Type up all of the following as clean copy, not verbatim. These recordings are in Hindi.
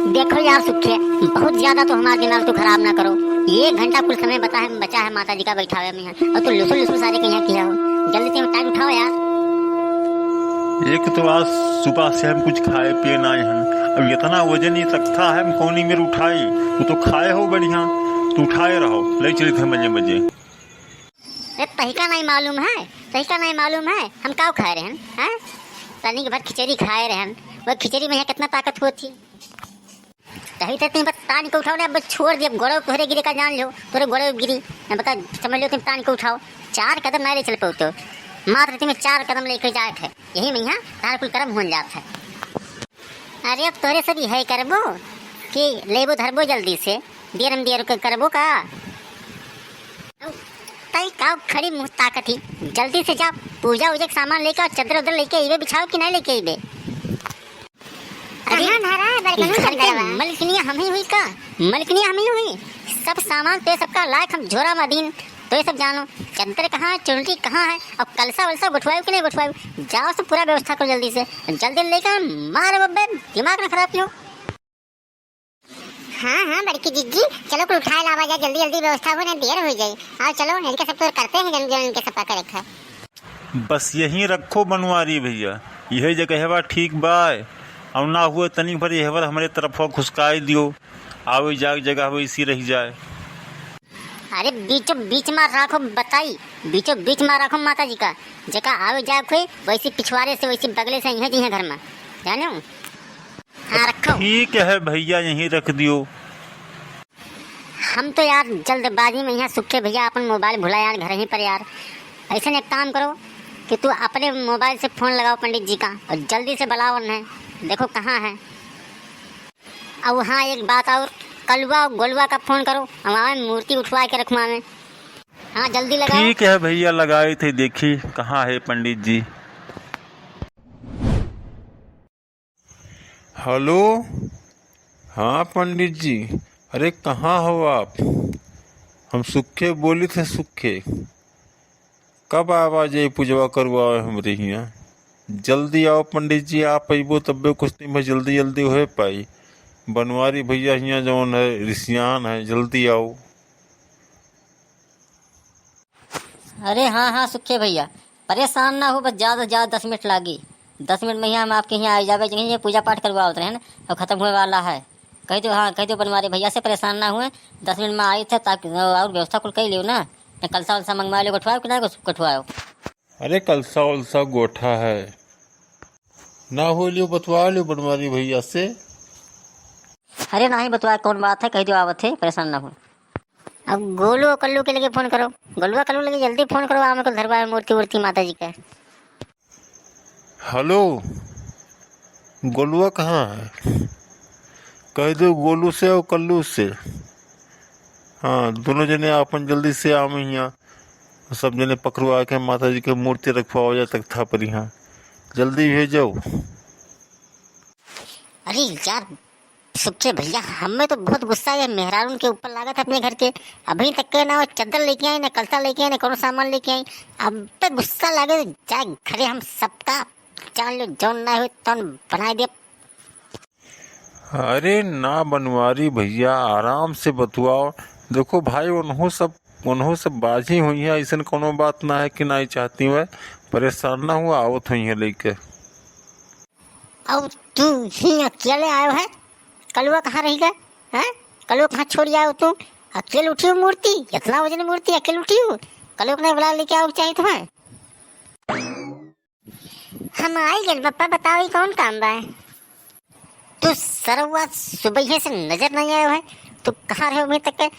देखो यार सुखे, बहुत ज्यादा तो हमारा दिमाग तो खराब ना करो। 1 घंटा कुल समय बचा है माता जी का बैठावे में यहाँ, और तो लुसुल लुसुल सारे कहीं किया हो। जल्दी से टाइम उठाओ यार। एक तो आज सुबह से हम कुछ खाए पिए ना हैं। अब इतना वजन ही रखता है, हम कौनी मेरे उठाई। तू तो खाए हो बढ़िया, तू उठाए रहो। ले चले थे बजे बजे। अरे तहिका नहीं मालूम है, तहिका नहीं मालूम है हम क्या खा रहे हैं? तनी के भर खिचड़ी खाए रहे हैं। वो खिचड़ी में कितना ताकत होती। तही तो तुम बस तान को उठाओ ना, अब छोड़ दिया। गोड़ो तोहरे गिरे का जान लो, तोरे गोड़ो गिरी मैं बता, समझ लो तुम तान को उठाओ। 4 कदम नहीं ले चल पाओ तो मात्र तुम्हें 4 कदम लेकर जाए थे, यही में यहाँ तार कुल कर्म हो जाता है। अरे अब तोरे सब यही करबो कि लेबो धरबो जल्दी से, देर करबो का तई का खड़ी मुँह ताकत ही। जल्दी से जा, पूजा उजा के सामान लेके और चद्दर उधर लेके इबे बिछाओ कि नहीं लेके इबे। मलकनिया हम ही हुई का, मलकनिया हम ही हुई। सब सामान तो सबका लायक हम झोरा मदीन तो ये सब जानो। चद्दर कहाँ है, चुनरी कहाँ है, अब कलसा वलसा गुठवायु कि नहीं गुठवायु। जाओ सब पूरा व्यवस्था करो जल्दी से, जल्दी लेकर मार बब्बे, दिमाग ना खराब क्यों। हाँ बड़की जीजी, चलो कुल उठाए लावा जाए, जल्दी जल्दी व्यवस्था हो ना, देर हो जाए। आओ चलो, इनके सब तो करते हैं जन इनके सब का रखा। बस यहीं रखो बनवारी भैया, यही जगह बा ठीक बा। और ना हुए तनी भर यह हमारे तरफ खुशकाई दियो, आवे जाग जगह वैसी रह जाए। अरे बीचों बीच में रखो बताई, बीचों बीच में रखो माता जी का जगह आवे जाग हुए, वैसे पिछवाड़े से वैसे बगले से यहाँ जी घर में जानो। हाँ रखो। ठीक है भैया, यहीं रख दियो। हम तो यार जल्दबाजी में यहाँ सुखे भैया अपन मोबाइल भुला यार घर ही पर यार। ऐसा एक काम करो कि तू अपने मोबाइल से फोन लगाओ पंडित जी का और जल्दी से बुलाओ उन्हें, देखो कहाँ है। अब वहाँ एक बात और, कलवा गोलवा का फोन करो, हमारे मूर्ति उठवा के रखवा में। हाँ जल्दी लगाओ। ठीक है भैया, लगाए थे, देखी कहाँ है पंडित जी। हेलो, हाँ पंडित जी, अरे कहाँ हो आप? हम सुखे बोली थे, सुखे कब आवाज आई पूजवा करवाओ हमारे यहाँ। जल्दी आओ पंडित जी, आप अबो तब कुछ नहीं भाई, जल्दी जल्दी हो पाई। बनवारी भैया यहाँ जौन है रिसियान है, जल्दी आओ। अरे हाँ सुखे भैया, परेशान ना हो, बस ज़्यादा से ज़्यादा 10 मिनट लागी। 10 मिनट में यहाँ हम आपके यहाँ आ जावे, ये पूजा पाठ करवाओ रहे हैं अब खत्म होने वाला है। कह दो, हाँ कह दो बनवारी भैया से परेशान ना हुए, 10 मिनट में आए थे ताकि और व्यवस्था कुल कर लियो ना। कलसा वलसा मंगवा लो, गठवाओ कि ना गठवाओ। अरे कलसा वलसा गोठा है ना, हो लियो बतवा लियो बनवारी भैया से। अरे नहीं बतवा, कौन बात है, कह दो आवत है, परेशान ना हो। अब गोलू और कल्लू के लगे फोन करो, गोलुआ कल्लू लगे जल्दी फोन करो, आमे को धरवा मूर्ति वूर्ति माता जी का। हेलो, गोलुआ कहाँ है? कह दो गोलू से और कल्लू से, हाँ दोनों जने अपन जल्दी से आओ यहाँ। सब जने पकड़वा के माता जी के मूर्ति रखवाओ जाए तख्ता पर, यहाँ जल्दी भेजो। अरे यार सुखे भैया, हमें तो बहुत गुस्सा है मेहरारून के ऊपर लागत है अपने घर के। अभी तक के ना वो चद्दर लेके आई, ना कलसा लेके आई, ना कोनो सामान लेके आई। अब पे गुस्सा लागे जाए घरे हम सबका जान लो, जौन ना हो तो बना दे। अरे ना बनवारी भैया, आराम से बतवाओ। देखो भाई, उन्हों सब बाजी हुई है, ऐसा कोनो बात ना है कि नहीं चाहती हुआ परेशान ना हुआ, आवत हुई है लेके। अब तू ही अकेले आयो है, कलुआ कहाँ रह गए हैं? कलुआ कहाँ छोड़ आयो तू? अकेले उठी हो मूर्ति, इतना वजन मूर्ति अकेले उठी हो? कलुआ को नहीं बुला लेके आओ चाहिए तुम्हें। हम आई गए पप्पा, बताओ कौन काम बा? तू सरवा सुबह से नजर नहीं आयो है, तू कहाँ रहे अभी तक?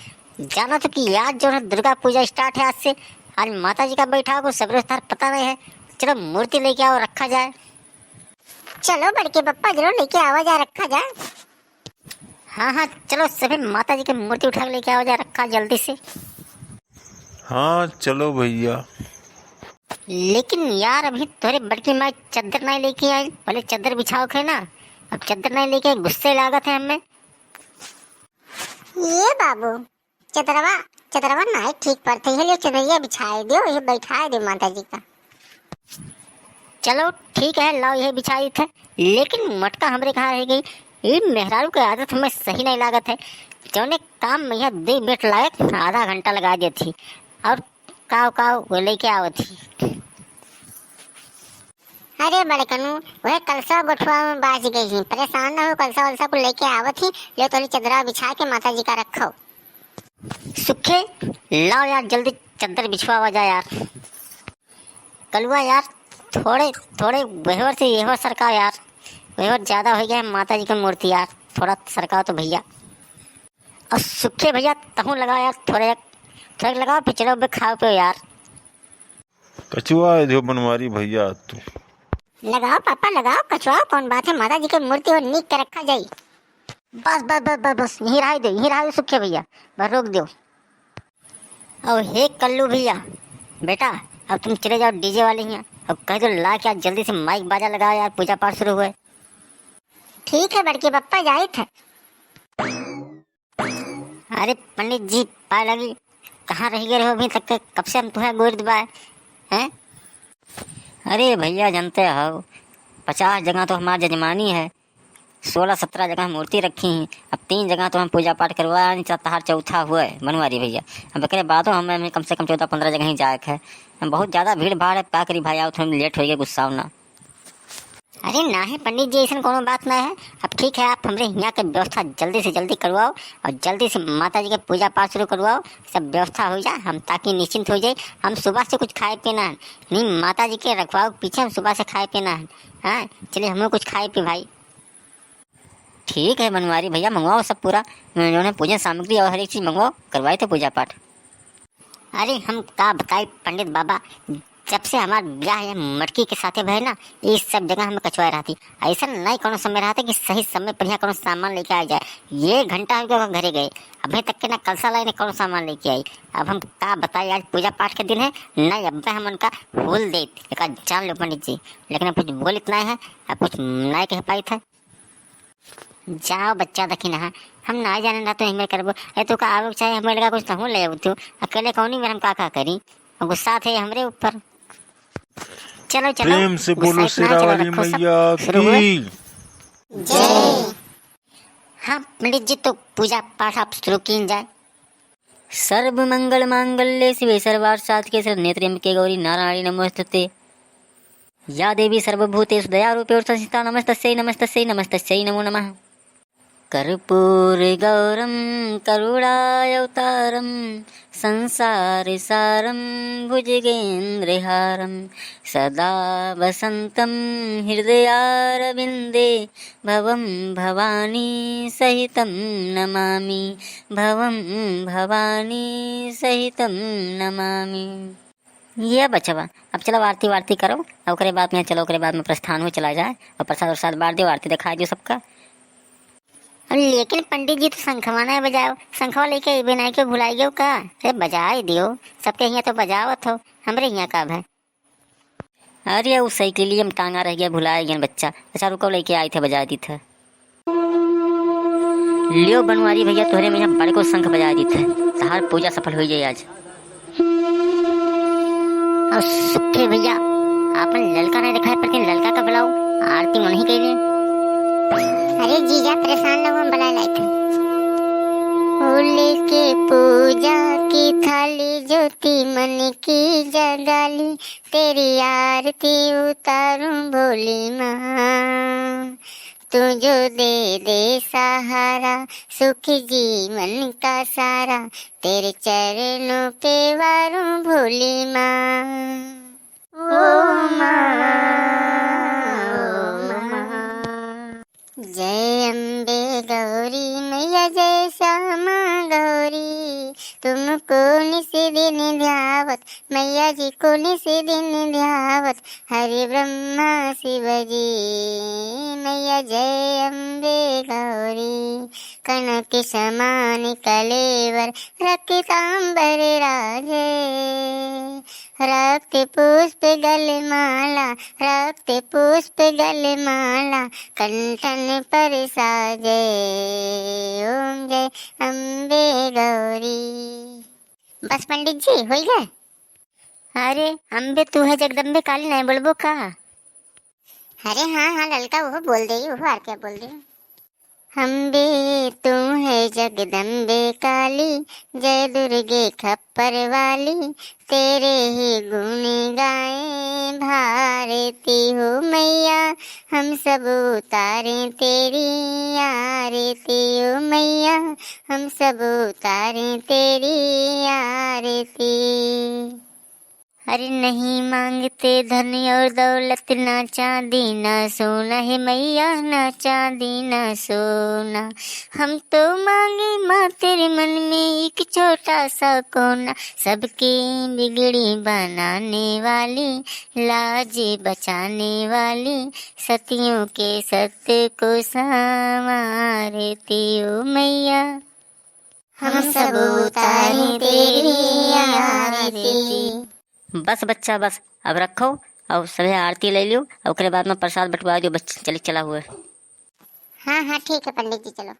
जाना तो कि आज जो है दुर्गा पूजा स्टार्ट है, आज से आज माता जी का बैठा हो, सब पता नहीं है। चलो मूर्ति लेके आओ, रखा जाए। चलो बड़के पप्पा, जरूर लेके आवा जाए, रखा जाए। हाँ चलो सभी माता जी की मूर्ति उठा के लेके आओ जाए, रखा जल्दी से। हाँ चलो भैया। लेकिन यार अभी तुम्हारे बड़की माँ चद्दर नहीं लेके आई, पहले चद्दर बिछाओ खे ना, अब चद्दर नहीं लेके गुस्से लागत है हमें। ये बाबू चदरवा नहीं ठीक पड़ते है, चदरिया बिछाए दो, ये बैठाए दो माता जी का। चलो ठीक है, लाओ ये बिछाई थे, लेकिन मटका हमरे कहाँ रह गई? ये मेहरारू के आदत हमें सही नहीं लागत है। जौने काम मैया 2 मिनट लायक आधा घंटा लगा देती और काव काव वो लेके आवत थी। अरे बड़े कनु वह कलसा गोठवा में बाज गई ही, परेशान ना हो, कलसा वलसा को लेके आवत ही। ले तोरी चदरा बिछा के माता जी का रखो। सुखे लाओ यार जल्दी चद्दर बिछवा जाए यार। कलुआ यार थोड़े थोड़े बेहवर से येहवर सरकाओ यार, बेहवर ज्यादा हो गया है माता जी की मूर्ति यार, थोड़ा सरकाओ तो भैया। और सुखे भैया तहूँ लगाओ यार, थोड़े लगाओ फिर चलो बे खाओ पे यार। कचुआ है जो बनवारी भैया तू। लगाओ पापा लगाओ, कचवाओ, कौन बात है, माता जी की मूर्ति और नीक के रखा जाई। बस बस बस बस बस यहीं रहा दो सुखे भैया, बस रोक दो। और हे कल्लू भैया बेटा, अब तुम चले जाओ डीजे वाले यहाँ, अब कह दो ला के आज जल्दी से माइक बाजा लगाओ यार, पूजा पाठ शुरू हुए। ठीक है बड़के पप्पा जाए थे। अरे पंडित जी पाए लगी, कहाँ रह गए हो अभी तक के? कब से हम तुम्हें गोर दबाए हैं? अरे भैया जानते हो 50 जगह तो हमारी जजमानी है, 16-17 जगह मूर्ति रखी हैं, अब 3 जगह तो हम पूजा पाठ करवाया नहीं, तहार चौथा हुआ है बनवारी भैया। अब एकरे बातों हमें कम से कम 14-15 जगह ही जाए है। हम बहुत ज़्यादा भीड़ भाड़ है, क्या करी भाई, आओ थोड़ी लेट हो गया, गुस्सा ना। अरे ना है पंडित जी, ऐसा कोनो बात ना है। अब ठीक है, आप हमारे यहाँ की व्यवस्था जल्दी से जल्दी करवाओ और जल्दी से माता जी के पूजा पाठ शुरू करवाओ, सब व्यवस्था हो जाए, हम ताकि निश्चिंत हो जाए। हम सुबह से कुछ खाए पीना है नहीं, माता जी के रखवाओ पीछे हम सुबह से खाए पीना है। हाँ चलिए हमें कुछ खाए पी भाई। ठीक है बनवारी भैया, मंगवाओ सब पूरा, उन्होंने पूजन सामग्री और हर एक चीज़ मंगवाओ, करवाए थे पूजा पाठ। अरे हम का बताए पंडित बाबा, जब से हमारा ब्याह है मटकी के साथे भय ना, ये सब जगह हमें कचवाए रहती। ऐसा नहीं कोनो समय रहता कि सही समय पर यहाँ कोनो सामान लेके आ जाए। ये घंटा हो गया घरे गए, अभी तक के ना कलसा लाई ना कोनो सामान लेके आई। अब हम का बताए, आज पूजा पाठ के दिन है नहीं, अब हम उनका भूल दे एक जान लो पंडित जी, लेकिन अब कुछ बोल इतना है, अब कुछ नहीं कह पाई था। जाओ बच्चा देखी ना, हम ना जाने ना तो हिमें करबो, ए तो का आवे चाहे हमें लगा कुछ तो ले तू अकेले कौन ही हम का करी, गुस्सा थे हमरे ऊपर। चलो चलो प्रेम से बोलो शेरा वाली मैया की जय। हाँ पंडित जी तो पूजा पाठ आप शुरू की जाए। सर्व मंगल मांगल्ये शिवे सर्वार्थ साधके नेत्र्यंबके गौरी नारायणी नमोस्तुते। या देवी सर्वभूतेषु दयारूपे संस्थिता नमस्तस्यै नमस्तस्यै नमस्तस्यै नमो नमः। कर्पूरगौरं करुणावतारं संसारसारं भुजगेन्द्रहारं सदा वसन्तं हृदयारविन्दे भवं भवानी सहितं नमामि, भवं भवानी सहितं नमामि। ये बचवा अब चलो आरती वारती करो, और ओकरे बाद में चलो, ओकरे बाद में प्रस्थान हो चला जाए और प्रसाद वरसाद बांट दो, आरती दिखा दो सबका। लेकिन पंडित जी तो शंखवा नहीं बजाओ, शंखवा लेके बिनाई के भुलाई गयो का? अरे बजा ही दियो, सबके यहाँ तो बजावत हो, हमरे यहाँ कब है? अरे उस सही के लिए हम टांगा रह गया, भुलाए गया बच्चा। अच्छा रुको, लेके आई थे बजा दी था। लियो बनवारी भैया, तोहरे में यहाँ बड़े को शंख बजा दी थे, तहार पूजा सफल हो जाए आज। और सुखे भैया आपने ललका नहीं दिखाया, पर ललका का बुलाओ, आरती मन ही कही। अरे जीजा परेशान लोग हम बुला लाए थे। होली के पूजा की थाली ज्योति मन की जगाली, तेरी आरती उतारूं भोली माँ, तू जो दे दे सहारा सुख जीवन का सारा, तेरे चरणों पे वारूं भोली माँ। ओ माँ जय अम्बे गौरी मैया, जय श्यामा गौरी, तुमको निस दिन ध्यावत, मैया जी को निस दिन ध्यावत, हरि ब्रह्मा शिव जी, मैया जय अम्बे गौरी। कनक समान कलेवर रक्तांबर राजे, रक्त पुष्प गलमाला, रक्त पुष्प गलमाला, कंठन पर साजे, ओम जय अम्बे गौरी। बस पंडित जी हो गए? अरे अम्बे तू है जगदम्बे काली नहीं बोलबो का? अरे हाँ हाँ ललका वो बोल दे, वो और क्या बोल दे। अम्बे तू है जगदम्बे काली, जय दुर्गे खप्पर वाली, तेरे ही गुण गाए भारती हो मैया, हम सब उतारे तेरी आरती हो मैया, हम सब उतारे तेरी आरती। अरे नहीं मांगते धन और दौलत, ना चांदी ना सोना है मैया, ना चांदी ना सोना, हम तो मांगे माँ तेरे मन में एक छोटा सा कोना, सबकी बिगड़ी बनाने वाली, लाज बचाने वाली, सतियों के सत्य को संवारती हो मैया, हम सब उतारे तेरी आरती। बस बच्चा बस, अब रखो और सभी आरती ले लियो और उसके बाद में प्रसाद बंटवा दियो, बच्चे चले चला हुआ है। हाँ हाँ ठीक है पंडित जी, चलो।